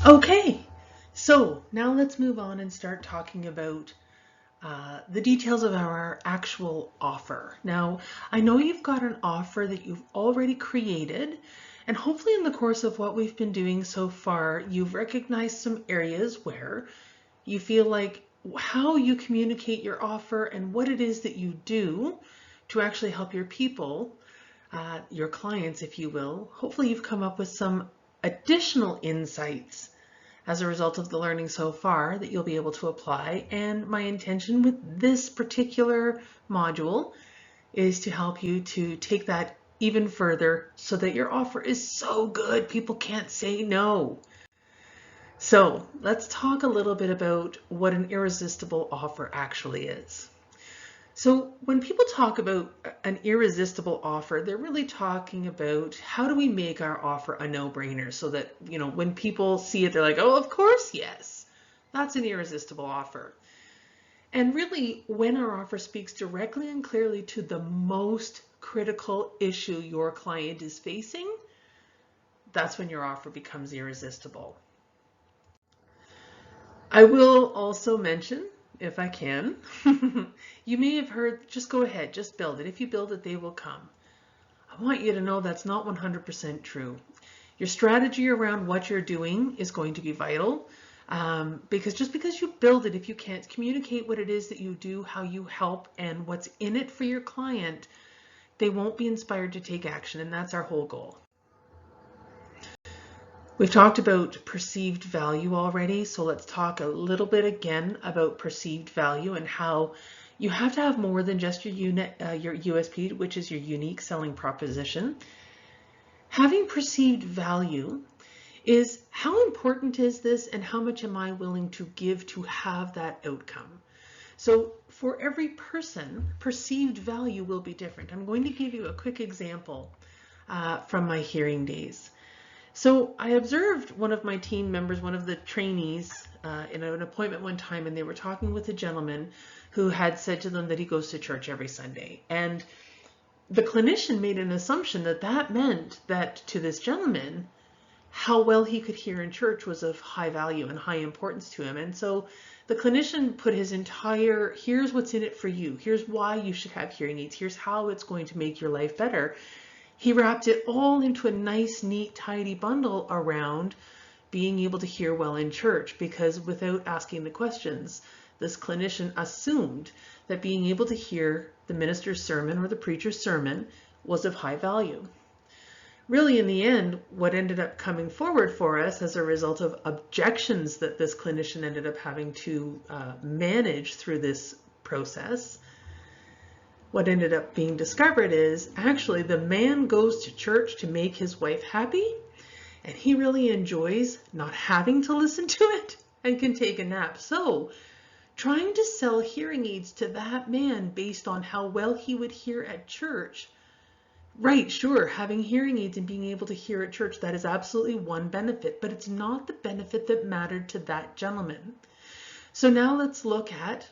Okay, so now let's move on and start talking about the details of our actual offer. Now, I know you've got an offer that you've already created, and hopefully in the course of what we've been doing so far, you've recognized some areas where you feel like how you communicate your offer and what it is that you do to actually help your people, your clients, if you will. Hopefully you've come up with some additional insights as a result of the learning so far that you'll be able to apply. And my intention with this particular module is to help you to take that even further so that your offer is so good people can't say no. So let's talk a little bit about what an irresistible offer actually is. So when people talk about an irresistible offer, they're really talking about how do we make our offer a no-brainer so that, when people see it, they're like, oh, of course, yes, that's an irresistible offer. And really, when our offer speaks directly and clearly to the most critical issue your client is facing, that's when your offer becomes irresistible. I will also mention, if I can, you may have heard, just go ahead, just build it. If you build it, they will come. I want you to know that's not 100% true. Your strategy around what you're doing is going to be vital, because just because you build it, if you can't communicate what it is that you do, how you help, and what's in it for your client, they won't be inspired to take action, and that's our whole goal. We've talked about perceived value already, so let's talk a little bit again about perceived value and how you have to have more than just your USP, which is your unique selling proposition. Having perceived value is how important is this and how much am I willing to give to have that outcome? So for every person, perceived value will be different. I'm going to give you a quick example from my hearing days. So I observed one of my team members, one of the trainees, in an appointment one time, and they were talking with a gentleman who had said to them that he goes to church every Sunday. And the clinician made an assumption that that meant that to this gentleman, how well he could hear in church was of high value and high importance to him. And so the clinician put his entire, here's what's in it for you, here's why you should have hearing aids, here's how it's going to make your life better. He wrapped it all into a nice, neat, tidy bundle around being able to hear well in church, because without asking the questions, this clinician assumed that being able to hear the minister's sermon or the preacher's sermon was of high value. Really, in the end, what ended up coming forward for us as a result of objections that this clinician ended up having to manage through this process, what ended up being discovered is actually the man goes to church to make his wife happy, and he really enjoys not having to listen to it and can take a nap. So trying to sell hearing aids to that man based on how well he would hear at church, right, sure, having hearing aids and being able to hear at church, that is absolutely one benefit, but it's not the benefit that mattered to that gentleman. So now let's look at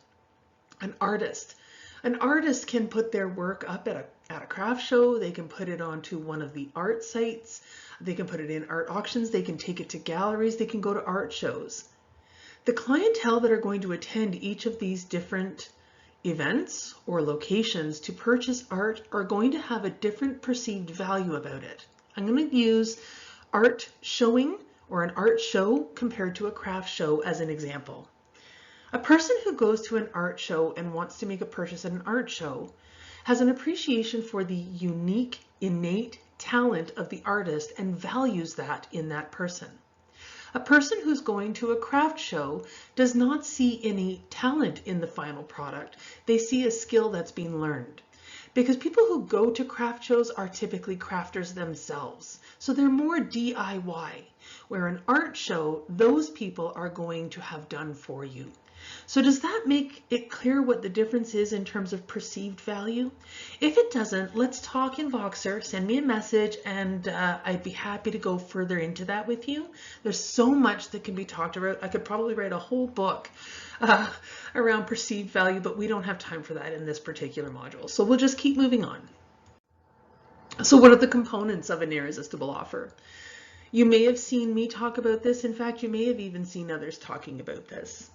an artist. An artist can put their work up at a craft show, they can put it onto one of the art sites, they can put it in art auctions, they can take it to galleries, they can go to art shows. The clientele that are going to attend each of these different events or locations to purchase art are going to have a different perceived value about it. I'm going to use art showing or an art show compared to a craft show as an example. A person who goes to an art show and wants to make a purchase at an art show has an appreciation for the unique, innate talent of the artist and values that in that person. A person who's going to a craft show does not see any talent in the final product. They see a skill that's being learned. Because people who go to craft shows are typically crafters themselves. So they're more DIY, where an art show, those people are going to have done for you. So does that make it clear what the difference is in terms of perceived value? If it doesn't, let's talk in Voxer, send me a message, and I'd be happy to go further into that with you. There's so much that can be talked about. I could probably write a whole book around perceived value, but we don't have time for that in this particular module. So we'll just keep moving on. So what are the components of an irresistible offer? You may have seen me talk about this. In fact, you may have even seen others talking about this.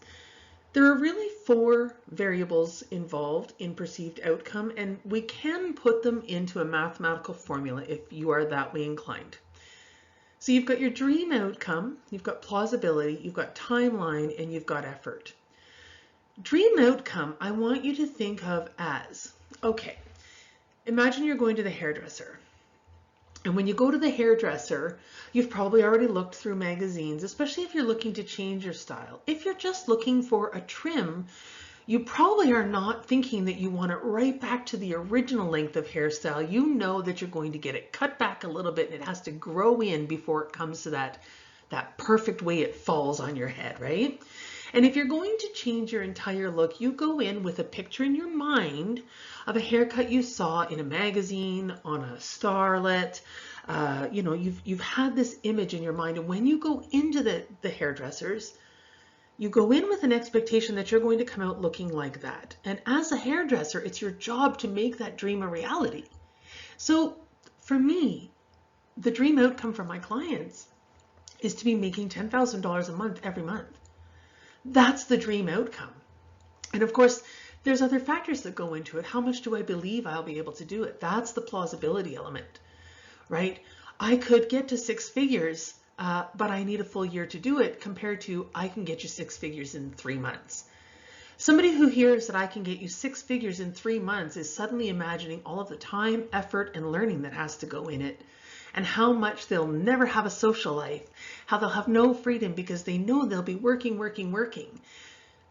There are really 4 variables involved in perceived outcome, and we can put them into a mathematical formula if you are that way inclined. So you've got your dream outcome, you've got plausibility, you've got timeline, and you've got effort. Dream outcome, I want you to think of as, okay, imagine you're going to the hairdresser. And when you go to the hairdresser, you've probably already looked through magazines, especially if you're looking to change your style. If you're just looking for a trim, you probably are not thinking that you want it right back to the original length of hairstyle. You know that you're going to get it cut back a little bit and it has to grow in before it comes to that perfect way it falls on your head, right? And if you're going to change your entire look, you go in with a picture in your mind of a haircut you saw in a magazine, on a starlet. You know, you've had this image in your mind, and when you go into the hairdressers, you go in with an expectation that you're going to come out looking like that. And as a hairdresser, it's your job to make that dream a reality. So for me, the dream outcome for my clients is to be making $10,000 a month every month. That's the dream outcome. And of course, there's other factors that go into it. How much do I believe I'll be able to do it? That's the plausibility element, right? I could get to 6 figures, but I need a full year to do it, compared to I can get you 6 figures in 3 months. Somebody who hears that I can get you 6 figures in 3 months is suddenly imagining all of the time, effort, and learning that has to go in it, and how much they'll never have a social life, how they'll have no freedom because they know they'll be working.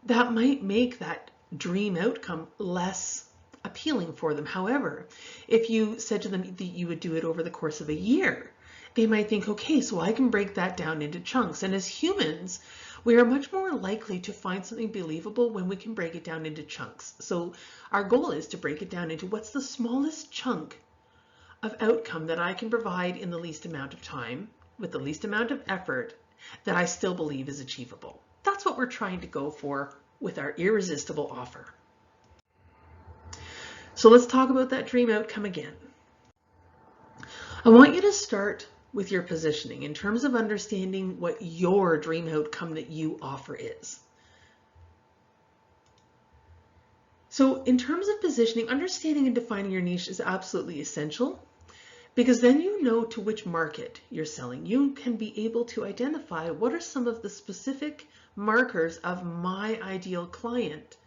That might make that dream outcome less appealing for them. However, if you said to them that you would do it over the course of a year, they might think, okay, so I can break that down into chunks. And as humans, we are much more likely to find something believable when we can break it down into chunks. So our goal is to break it down into what's the smallest chunk of outcome that I can provide in the least amount of time, with the least amount of effort, that I still believe is achievable. That's what we're trying to go for with our irresistible offer. So let's talk about that dream outcome again. I want you to start with your positioning in terms of understanding what your dream outcome that you offer is. So in terms of positioning, understanding and defining your niche is absolutely essential, because then you know to which market you're selling. You can be able to identify what are some of the specific markers of my ideal client.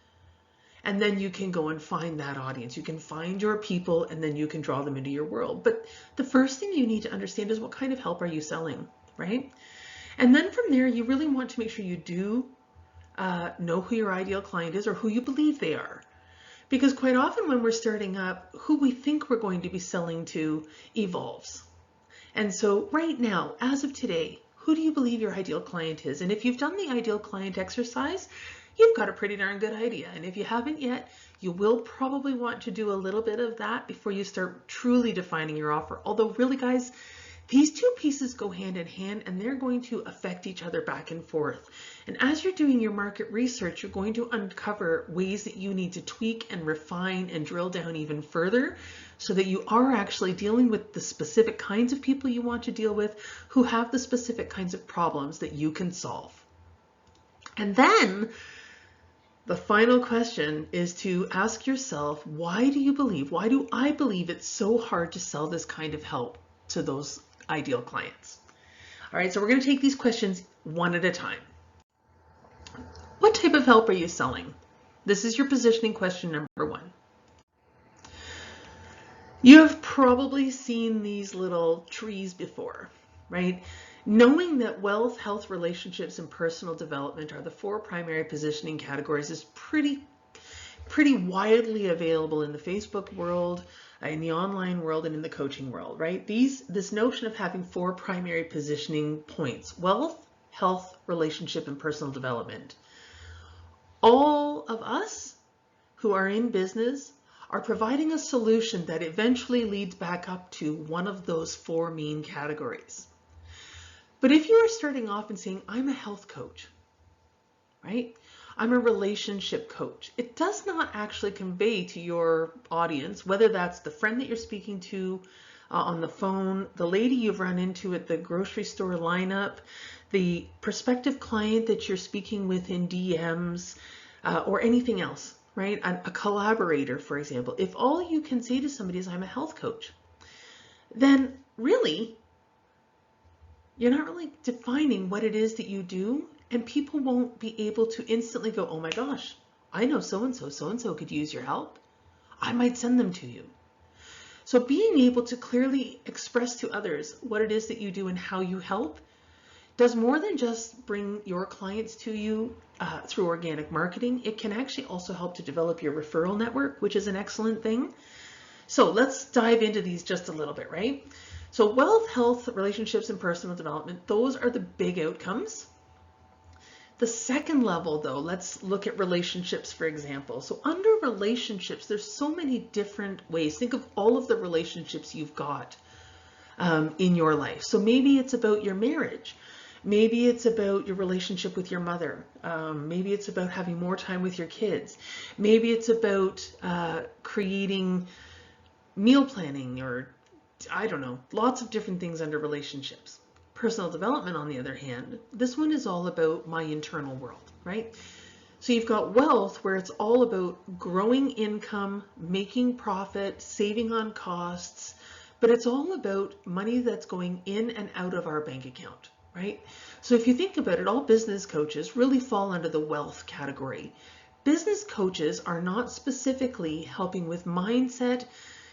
And then you can go and find that audience. You can find your people, and then you can draw them into your world. But the first thing you need to understand is what kind of help are you selling, right? And then from there, you really want to make sure you do know who your ideal client is, or who you believe they are. Because quite often when we're starting up, who we think we're going to be selling to evolves. And so right now, as of today, who do you believe your ideal client is? And if you've done the ideal client exercise, you've got a pretty darn good idea. And if you haven't yet, you will probably want to do a little bit of that before you start truly defining your offer. Although really, guys, these two pieces go hand in hand, and they're going to affect each other back and forth. And as you're doing your market research, you're going to uncover ways that you need to tweak and refine and drill down even further, so that you are actually dealing with the specific kinds of people you want to deal with, who have the specific kinds of problems that you can solve. And then the final question is to ask yourself, why do I believe it's so hard to sell this kind of help to those ideal clients? All right, so we're going to take these questions one at a time. What type of help are you selling? This is your positioning question number 1. You have probably seen these little trees before, right? Knowing that wealth, health, relationships, and personal development are the 4 primary positioning categories is pretty widely available in the Facebook world, in the online world, and in the coaching world, right? This notion of having 4 primary positioning points: wealth, health, relationship, and personal development. All of us who are in business are providing a solution that eventually leads back up to one of those 4 main categories. But if you are starting off and saying, I'm a health coach, right? I'm a relationship coach, it does not actually convey to your audience, whether that's the friend that you're speaking to, on the phone, the lady you've run into at the grocery store lineup, the prospective client that you're speaking with in DMs, or anything else, right? A collaborator, for example. If all you can say to somebody is, I'm a health coach, then really, you're not really defining what it is that you do, and people won't be able to instantly go, oh my gosh, I know so-and-so could use your help. I might send them to you. So being able to clearly express to others what it is that you do and how you help does more than just bring your clients to you through organic marketing. It can actually also help to develop your referral network, which is an excellent thing. So let's dive into these just a little bit, right? So wealth, health, relationships, and personal development, those are the big outcomes. The second level, though, let's look at relationships, for example. So under relationships, there's so many different ways. Think of all of the relationships you've got in your life. So maybe it's about your marriage. Maybe it's about your relationship with your mother. Maybe it's about having more time with your kids. Maybe it's about creating meal planning, or I don't know, lots of different things under relationships. Personal development, on the other hand, this one is all about my internal world, right? So you've got wealth, where it's all about growing income, making profit, saving on costs, but it's all about money that's going in and out of our bank account, right? So if you think about it, all business coaches really fall under the wealth category. Business coaches are not specifically helping with mindset.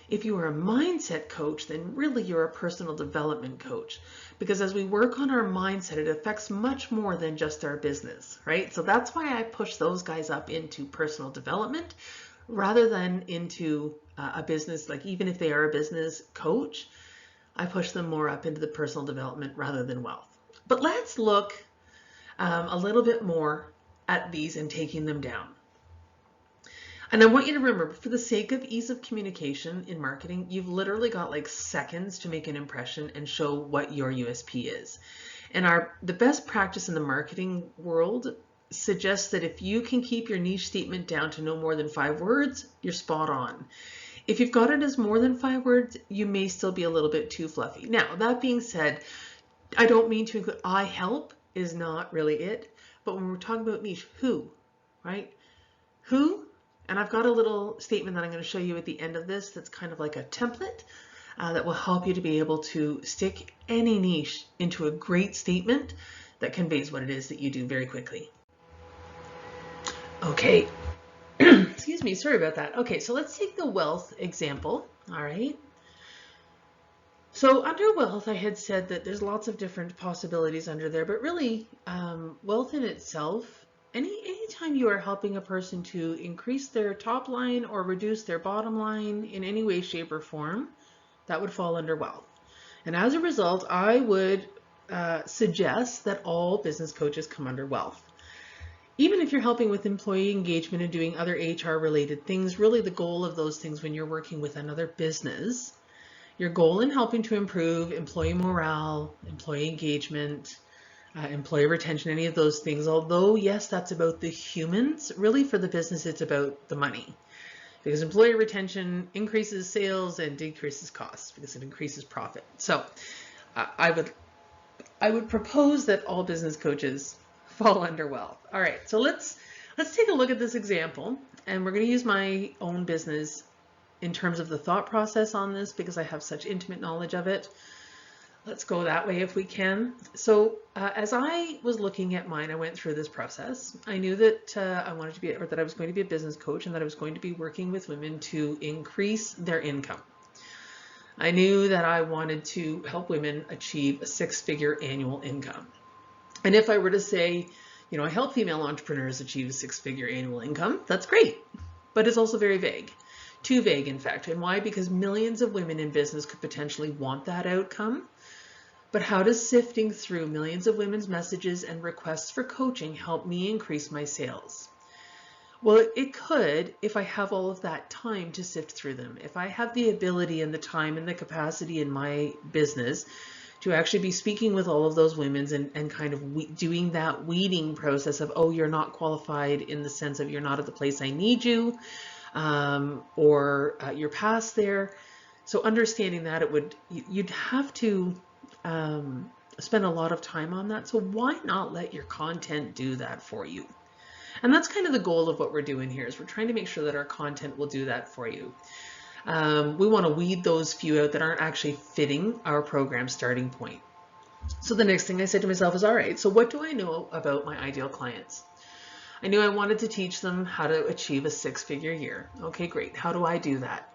If you are a mindset coach, then really you're a personal development coach, because as we work on our mindset, it affects much more than just our business, right? So that's why I push those guys up into personal development rather than into a business. Like, even if they are a business coach, I push them more up into the personal development rather than wealth. But let's look a little bit more at these and taking them down. And I want you to remember, for the sake of ease of communication in marketing, you've literally got like seconds to make an impression and show what your USP is. And the best practice in the marketing world suggests that if you can keep your niche statement down to no more than 5 words, you're spot on. If you've got it as more than 5 words, you may still be a little bit too fluffy. Now, that being said, I don't mean to include I help is not really it, but when we're talking about niche, who, right? Who? And I've got a little statement that I'm going to show you at the end of this that's kind of like a template that will help you to be able to stick any niche into a great statement that conveys what it is that you do very quickly. Okay, excuse me, sorry about that. Okay, so let's take the wealth example, all right? So under wealth, I had said that there's lots of different possibilities under there, but really wealth in itself, anytime you are helping a person to increase their top line or reduce their bottom line in any way, shape, or form, that would fall under wealth. And as a result, I would suggest that all business coaches come under wealth. Even if you're helping with employee engagement and doing other HR related things, really the goal of those things when you're working with another business, your goal in helping to improve employee morale, employee engagement, employee retention, any of those things, although yes, that's about the humans, really for the business, it's about the money. Because employee retention increases sales and decreases costs because it increases profit. So I would propose that all business coaches fall under wealth. All right, so let's take a look at this example, and we're going to use my own business in terms of the thought process on this because I have such intimate knowledge of it. Let's go that way if we can. So as I was looking at mine, I went through this process. I knew that I wanted to be, or that I was going to be a business coach, and that I was going to be working with women to increase their income. I knew that I wanted to help women achieve a 6-figure annual income. And if I were to say, you know, I help female entrepreneurs achieve a 6-figure annual income, that's great, but it's also very vague. Too vague, in fact. And why? Because millions of women in business could potentially want that outcome. But how does sifting through millions of women's messages and requests for coaching help me increase my sales? Well, it could if I have all of that time to sift through them. If I have the ability and the time and the capacity in my business to actually be speaking with all of those women and kind of doing that weeding process of, oh, you're not qualified in the sense of you're not at the place I need you, or you're past there. So understanding that you'd have to spend a lot of time on that. So why not let your content do that for you? And that's kind of the goal of what we're doing here, is we're trying to make sure that our content will do that for you. We want to weed those few out that aren't actually fitting our program starting point. So the next thing I said to myself is, all right, so what do I know about my ideal clients? I knew I wanted to teach them how to achieve a 6-figure year. Okay, great. How do I do that?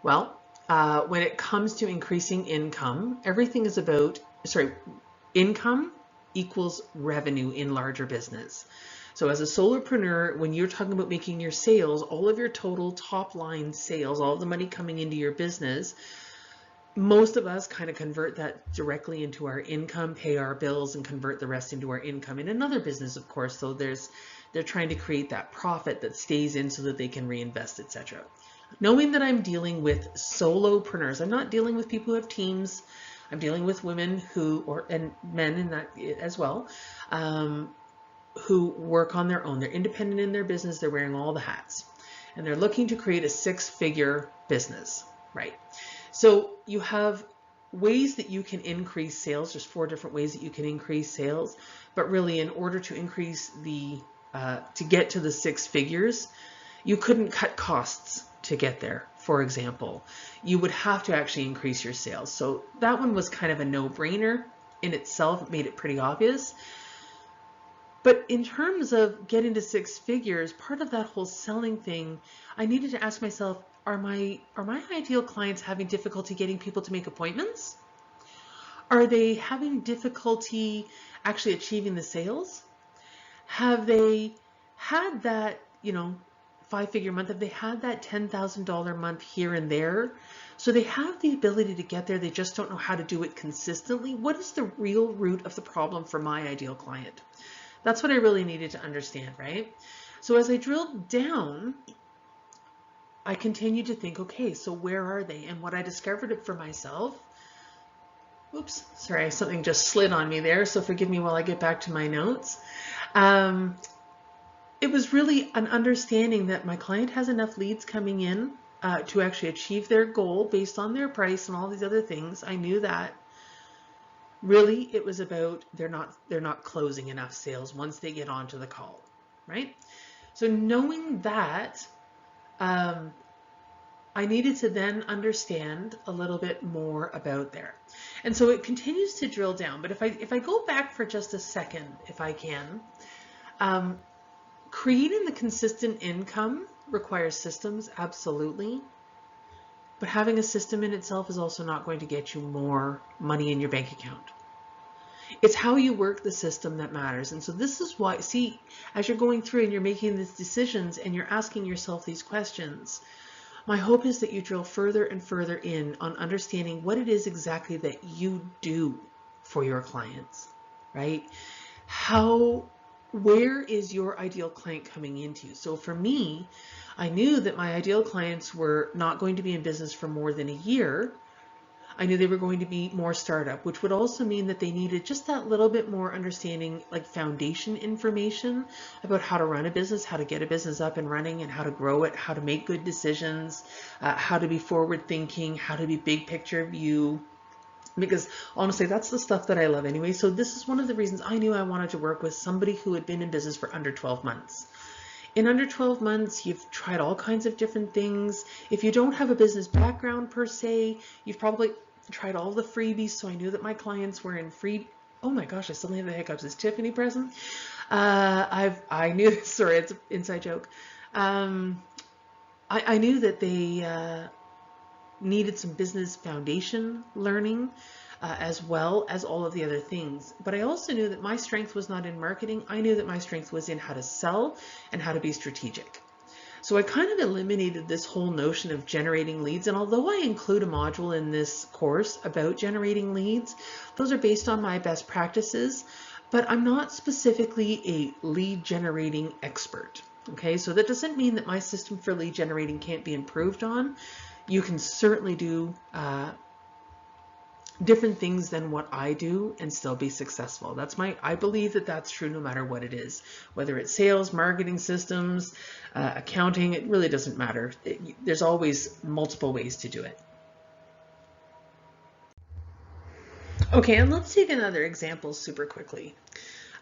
Well, when it comes to increasing income, everything is about, income equals revenue in larger business. So as a solopreneur, when you're talking about making your sales, all of your total top line sales, all of the money coming into your business, most of us kind of convert that directly into our income, pay our bills, and convert the rest into our income. In another business, of course, so they're trying to create that profit that stays in so that they can reinvest, etc. Knowing that I'm dealing with solopreneurs, I'm not dealing with people who have teams. I'm dealing with women and men in that as well, who work on their own. They're independent in their business. They're wearing all the hats, and they're looking to create a 6-figure business, right? So you have ways that you can increase sales. There's 4 different ways that you can increase sales, but really in order to increase to get to the 6 figures, you couldn't cut costs to get there. For example, you would have to actually increase your sales. So that one was kind of a no-brainer in itself. It made it pretty obvious. But in terms of getting to 6 figures, part of that whole selling thing, I needed to ask myself, are my ideal clients having difficulty getting people to make appointments? Are they having difficulty actually achieving the sales? Have they had that, 5-figure month? Have they had that $10,000 month here and there? So they have the ability to get there. They just don't know how to do it consistently. What is the real root of the problem for my ideal client? That's what I really needed to understand, right? So as I drilled down, I continued to think, okay, so where are they? And what I discovered for myself, oops, sorry, something just slid on me there, so forgive me while I get back to my notes. It was really an understanding that my client has enough leads coming in to actually achieve their goal based on their price and all these other things. I knew that. Really, it was about they're not closing enough sales once they get onto the call, right? So knowing that, I needed to then understand a little bit more about there. And so it continues to drill down. But if I go back for just a second, if I can, creating the consistent income requires systems, absolutely. But having a system in itself is also not going to get you more money in your bank account. It's how you work the system that matters. And so this is why, see, as you're going through and you're making these decisions and you're asking yourself these questions, my hope is that you drill further and further in on understanding what it is exactly that you do for your clients, right? Where is your ideal client coming into? So for me, I knew that my ideal clients were not going to be in business for more than a year. I knew they were going to be more startup, which would also mean that they needed just that little bit more understanding, like foundation information about how to run a business, how to get a business up and running, and how to grow it, how to make good decisions, how to be forward thinking, how to be big picture view. Because honestly, that's the stuff that I love anyway. So this is one of the reasons I knew I wanted to work with somebody who had been in business for under 12 months. In under 12 months, you've tried all kinds of different things. If you don't have a business background per se, you've probably tried all the freebies. So I knew that my clients were in free. Oh my gosh, I suddenly have the hiccups. Is Tiffany present? I knew this. Sorry, it's an inside joke. I knew that they needed some business foundation learning as well as all of the other things. But I also knew that my strength was not in marketing. I knew that my strength was in how to sell and how to be strategic. So I kind of eliminated this whole notion of generating leads. And although I include a module in this course about generating leads, those are based on my best practices, but I'm not specifically a lead generating expert. Okay, so that doesn't mean that my system for lead generating can't be improved on. You can certainly do different things than what I do and still be successful. I believe that that's true no matter what it is, whether it's sales, marketing systems, accounting, it really doesn't matter. There's always multiple ways to do it. Okay, and let's take another example super quickly.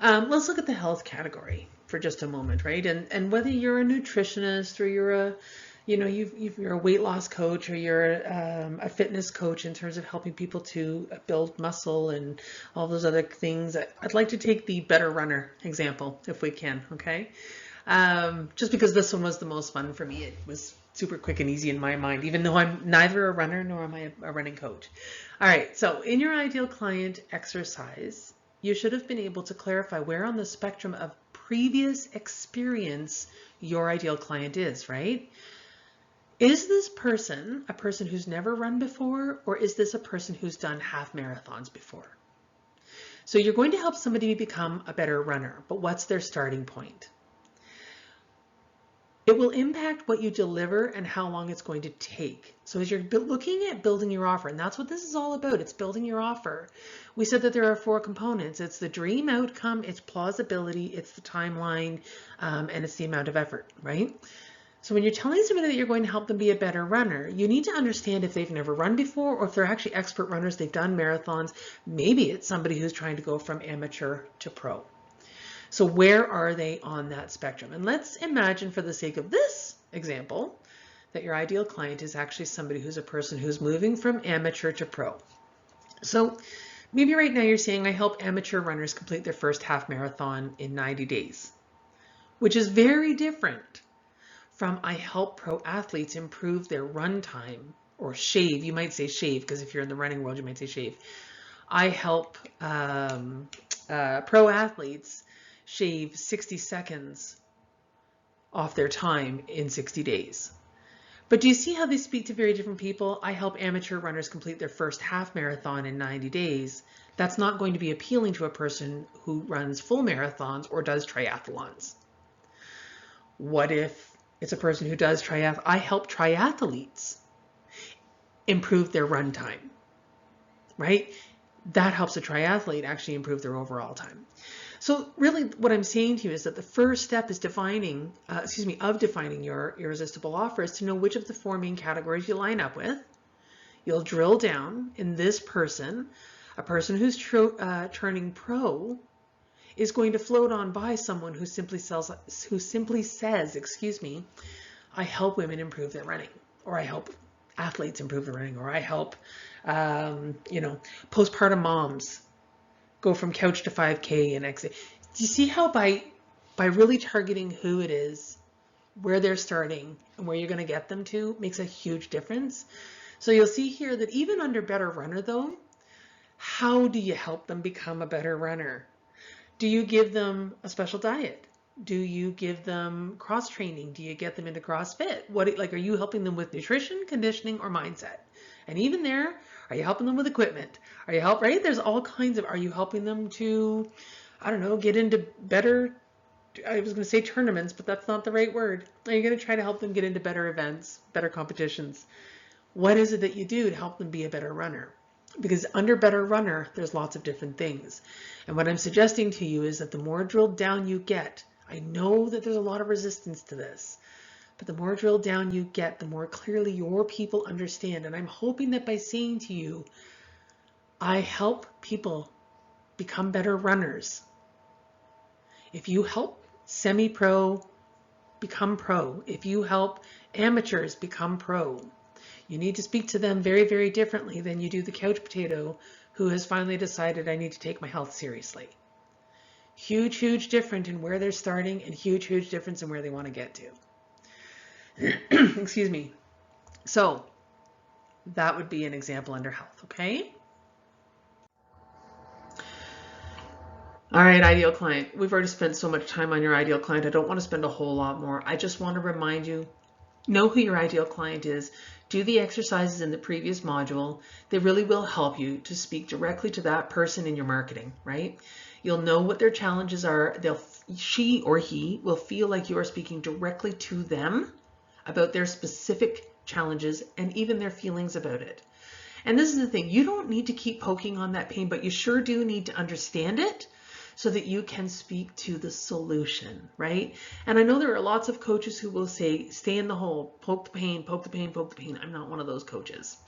Let's look at the health category for just a moment, right? And whether you're a nutritionist or you're a, you're a weight loss coach, or you're a fitness coach in terms of helping people to build muscle and all those other things, I'd like to take the better runner example if we can, okay? Just because this one was the most fun for me. It was super quick and easy in my mind, even though I'm neither a runner nor am I a running coach. All right, so in your ideal client exercise, you should have been able to clarify where on the spectrum of previous experience your ideal client is, right? Is this person a person who's never run before, or is this a person who's done half marathons before? So you're going to help somebody become a better runner, but what's their starting point? It will impact what you deliver and how long it's going to take. So as you're looking at building your offer, and that's what this is all about, it's building your offer. We said that there are 4 components. It's the dream outcome, it's plausibility, it's the timeline, and it's the amount of effort, right? So when you're telling somebody that you're going to help them be a better runner, you need to understand if they've never run before, or if they're actually expert runners, they've done marathons. Maybe it's somebody who's trying to go from amateur to pro. So where are they on that spectrum? And let's imagine, for the sake of this example, that your ideal client is actually somebody who's a person who's moving from amateur to pro. So maybe right now you're saying, I help amateur runners complete their first half marathon in 90 days, which is very different from I help pro athletes improve their run time, or shave. You might say shave, because if you're in the running world, you might say shave. I help pro athletes shave 60 seconds off their time in 60 days. But do you see how they speak to very different people? I help amateur runners complete their first half marathon in 90 days. That's not going to be appealing to a person who runs full marathons or does triathlons. What if it's a person who does triathlon? I help triathletes improve their run time, right? That helps a triathlete actually improve their overall time. So really what I'm saying to you is that the first step is defining your irresistible offer is to know which of the 4 main categories you line up with. You'll drill down in this person. A person who's turning pro is going to float on by someone who simply says, I help women improve their running, or I help athletes improve their running, or I help, postpartum moms go from couch to 5K and exit. Do you see how by really targeting who it is, where they're starting, and where you're going to get them to makes a huge difference? So you'll see here that even under better runner though, how do you help them become a better runner? Do you give them a special diet? Do you give them cross training? Do you get them into CrossFit? Are you helping them with nutrition, conditioning, or mindset? And even there, are you helping them with equipment? Right? There's all kinds of, are you helping them to, I don't know, get into better, I was going to say tournaments, but that's not the right word. Are you going to try to help them get into better events, better competitions? What is it that you do to help them be a better runner? Because under better runner, there's lots of different things. And what I'm suggesting to you is that the more drilled down you get, I know that there's a lot of resistance to this, but the more drilled down you get, the more clearly your people understand. And I'm hoping that by saying to you, I help people become better runners. If you help semi-pro become pro, if you help amateurs become pro, you need to speak to them very, very differently than you do the couch potato who has finally decided, I need to take my health seriously. Huge, huge difference in where they're starting, and huge, huge difference in where they want to get to. Excuse me. So that would be an example under health, okay? All right, ideal client. We've already spent so much time on your ideal client. I don't want to spend a whole lot more. I just want to remind you, know who your ideal client is. Do the exercises in the previous module. They really will help you to speak directly to that person in your marketing, right? You'll know what their challenges are. She or he will feel like you are speaking directly to them about their specific challenges and even their feelings about it. And this is the thing, you don't need to keep poking on that pain, but you sure do need to understand it so that you can speak to the solution, right? And I know there are lots of coaches who will say, stay in the hole, poke the pain, poke the pain, poke the pain. I'm not one of those coaches.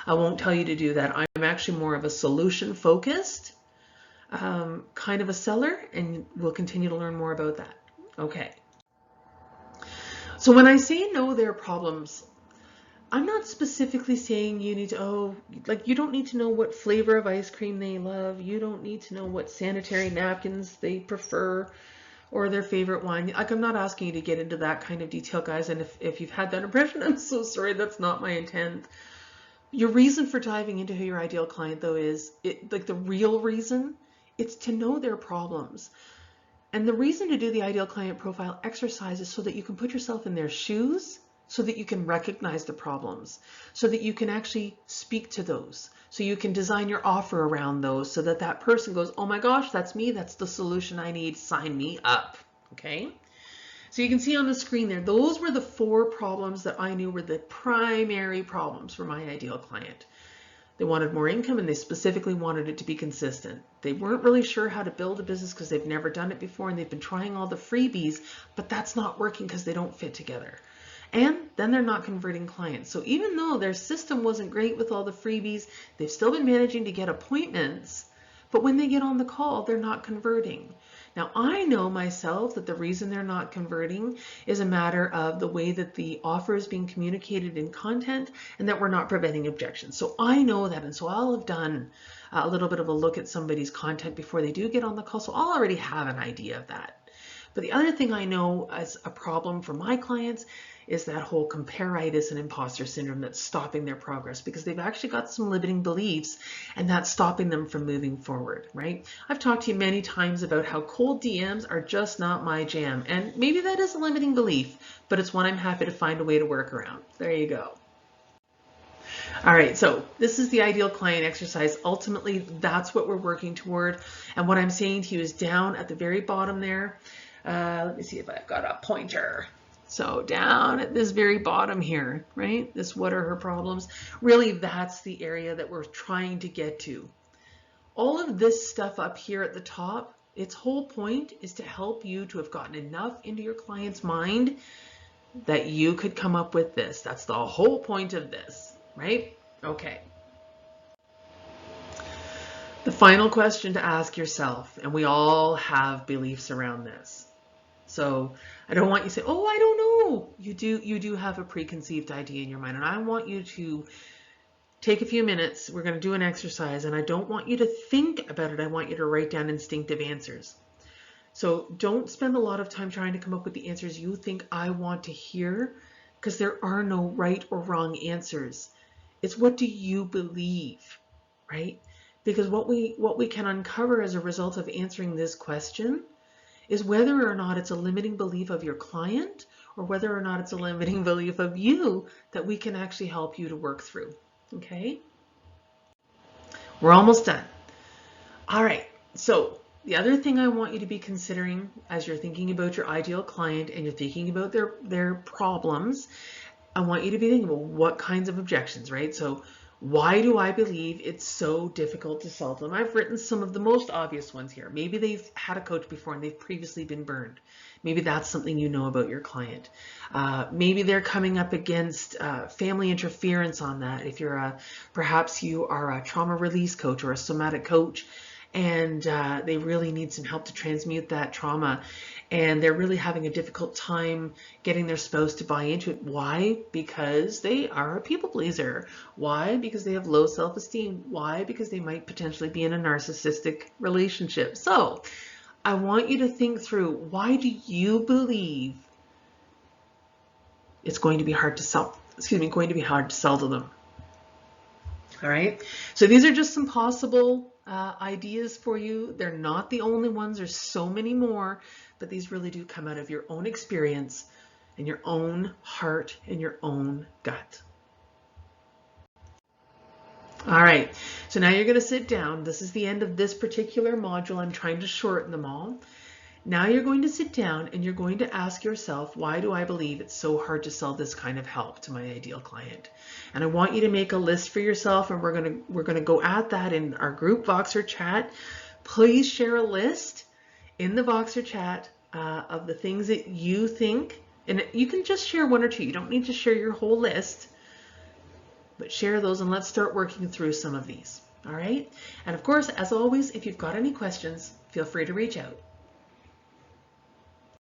I won't tell you to do that. I'm actually more of a solution focused kind of a seller, and we'll continue to learn more about that. Okay. So when I say know their problems, I'm not specifically saying you need to, like you don't need to know what flavor of ice cream they love. You don't need to know what sanitary napkins they prefer or their favorite wine. Like I'm not asking you to get into that kind of detail, guys. And if you've had that impression, I'm so sorry. That's not my intent. Your reason for diving into who your ideal client though is, like the real reason, it's to know their problems. And the reason to do the ideal client profile exercise is so that you can put yourself in their shoes, so that you can recognize the problems, so that you can actually speak to those, so you can design your offer around those, so that that person goes, oh my gosh, that's me, that's the solution I need, sign me up. Okay? So you can see on the screen there, those were the 4 problems that I knew were the primary problems for my ideal client. They wanted more income and they specifically wanted it to be consistent. They weren't really sure how to build a business because they've never done it before and they've been trying all the freebies, but that's not working because they don't fit together. And then they're not converting clients. So even though their system wasn't great with all the freebies, they've still been managing to get appointments, but when they get on the call, they're not converting. Now, I know myself that the reason they're not converting is a matter of the way that the offer is being communicated in content and that we're not preventing objections. So I know that, and so I'll have done a little bit of a look at somebody's content before they do get on the call, so I'll already have an idea of that. But the other thing I know as a problem for my clients is that whole comparitis and imposter syndrome that's stopping their progress because they've actually got some limiting beliefs and that's stopping them from moving forward, right? I've talked to you many times about how cold DMs are just not my jam. And maybe that is a limiting belief, but it's one I'm happy to find a way to work around. There you go. All right, so this is the ideal client exercise. Ultimately, that's what we're working toward. And what I'm saying to you is down at the very bottom there. Let me see if I've got a pointer. So down at this very bottom here, right? This, what are her problems? Really, that's the area that we're trying to get to. All of this stuff up here at the top, its whole point is to help you to have gotten enough into your client's mind that you could come up with this. That's the whole point of this, right? Okay. The final question to ask yourself, and we all have beliefs around this. So I don't want you to say, oh, I don't know. You do have a preconceived idea in your mind. And I want you to take a few minutes. We're going to do an exercise. And I don't want you to think about it. I want you to write down instinctive answers. So don't spend a lot of time trying to come up with the answers you think I want to hear, because there are no right or wrong answers. It's what do you believe, right? Because what we can uncover as a result of answering this question is whether or not it's a limiting belief of your client or whether or not it's a limiting belief of you that we can actually help you to work through. Okay? We're almost done. All right. So the other thing I want you to be considering as you're thinking about your ideal client and you're thinking about their problems, I want you to be thinking about what kinds of objections, right? So why do I believe it's so difficult to sell them? I've written some of the most obvious ones here. Maybe they've had a coach before and they've previously been burned. Maybe that's something you know about your client. Maybe they're coming up against family interference on that. If you're perhaps you are a trauma release coach or a somatic coach, and they really need some help to transmute that trauma, and they're really having a difficult time getting their spouse to buy into it. Why? Because they are a people pleaser. Why? Because they have low self-esteem. Why? Because they might potentially be in a narcissistic relationship. So I want you to think through, why do you believe it's going to be hard to sell? Going to be hard to sell to them. All right. So these are just some possible ideas for you. They're not the only ones. There's so many more, but these really do come out of your own experience and your own heart and your own gut. All right. So now you're going to sit down. This is the end of this particular module. I'm trying to shorten them all. Now you're going to sit down and you're going to ask yourself, why do I believe it's so hard to sell this kind of help to my ideal client? And I want you to make a list for yourself, and we're going to go at that in our group Voxer chat. Please share a list in the Voxer chat of the things that you think, and you can just share one or two. You don't need to share your whole list. but share those and let's start working through some of these. All right. And of course, as always, if you've got any questions, feel free to reach out.